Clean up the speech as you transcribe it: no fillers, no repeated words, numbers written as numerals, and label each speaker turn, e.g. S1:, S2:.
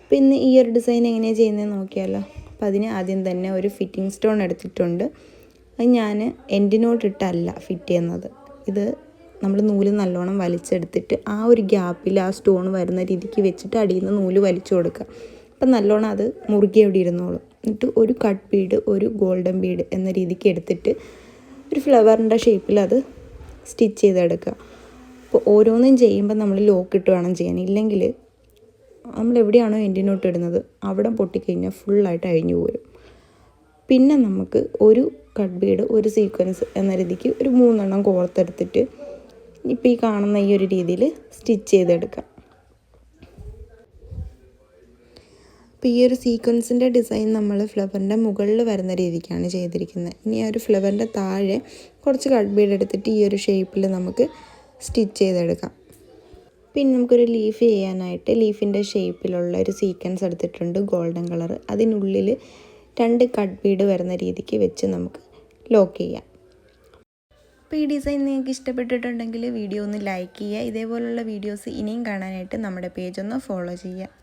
S1: അപ്പോൾ ഇന്ന് ഈ ഒരു ഡിസൈൻ എങ്ങനെയാണ് ചെയ്യുന്നതെന്ന് നോക്കിയാലോ. അപ്പോൾ അതിന് ആദ്യം തന്നെ ഒരു ഫിറ്റിംഗ് സ്റ്റോൺ എടുത്തിട്ടുണ്ട്. അത് ഞാൻ എൻഡിനോട്ടിട്ടല്ല ഫിറ്റ് ചെയ്യുന്നത്. ഇത് നമ്മൾ നൂല് നല്ലോണം വലിച്ചെടുത്തിട്ട് ആ ഒരു ഗ്യാപ്പിൽ ആ സ്റ്റോൺ വരുന്ന രീതിക്ക് വെച്ചിട്ട് അടിയിൽ നിന്ന് നൂല് വലിച്ചു കൊടുക്കുക. അപ്പം നല്ലോണം അത് മുറുകി അവിടെ ഇരുന്നോളും. എന്നിട്ട് ഒരു കട്ട് ബീഡ്, ഒരു ഗോൾഡൻ ബീഡ് എന്ന രീതിക്ക് എടുത്തിട്ട് ഒരു ഫ്ലവറിൻ്റെ ഷേപ്പിൽ അത് സ്റ്റിച്ച് ചെയ്തെടുക്കുക. അപ്പോൾ ഓരോന്നും ചെയ്യുമ്പോൾ നമ്മൾ ലോക്കിട്ട് വേണം ചെയ്യാൻ. ഇല്ലെങ്കിൽ നമ്മൾ എവിടെയാണോ എൻഡിനോട്ട് ഇടുന്നത് അവിടെ പൊട്ടിക്കഴിഞ്ഞാൽ ഫുള്ളായിട്ട് അഴിഞ്ഞു പോരും. പിന്നെ നമുക്ക് ഒരു കട്ട് ബീഡ്, ഒരു സീക്വൻസ് എന്ന രീതിക്ക് ഒരു 3 എണ്ണം കോർത്തെടുത്തിട്ട് ഇപ്പോൾ ഈ കാണുന്ന ഈ ഒരു രീതിയിൽ സ്റ്റിച്ച് ചെയ്തെടുക്കാം. അപ്പോൾ ഈ ഒരു സീക്വൻസിൻ്റെ ഡിസൈൻ നമ്മൾ ഫ്ലവറിൻ്റെ മുകളിൽ വരുന്ന രീതിക്കാണ് ചെയ്തിരിക്കുന്നത്. ഇനി ആ ഒരു ഫ്ലവറിൻ്റെ താഴെ കുറച്ച് കട്ട് ബീഡ് എടുത്തിട്ട് ഈ ഒരു ഷേപ്പിൽ നമുക്ക് സ്റ്റിച്ച് ചെയ്തെടുക്കാം. പിന്നെ നമുക്കൊരു ലീഫ് ചെയ്യാനായിട്ട് ലീഫിൻ്റെ ഷേപ്പിലുള്ള ഒരു സീക്വൻസ് എടുത്തിട്ടുണ്ട്, ഗോൾഡൻ കളർ. അതിനുള്ളിൽ 2 കട്ട് ബീഡ് വരുന്ന രീതിക്ക് വെച്ച് നമുക്ക് ലോക്ക് ചെയ്യാം. അപ്പോൾ ഈ ഡിസൈൻ നിങ്ങൾക്ക് ഇഷ്ടപ്പെട്ടിട്ടുണ്ടെങ്കിൽ വീഡിയോ ഒന്ന് ലൈക്ക് ചെയ്യുക. ഇതേപോലുള്ള വീഡിയോസ് ഇനിയും കാണാനായിട്ട് നമ്മുടെ പേജ് ഒന്ന് ഫോളോ ചെയ്യുക.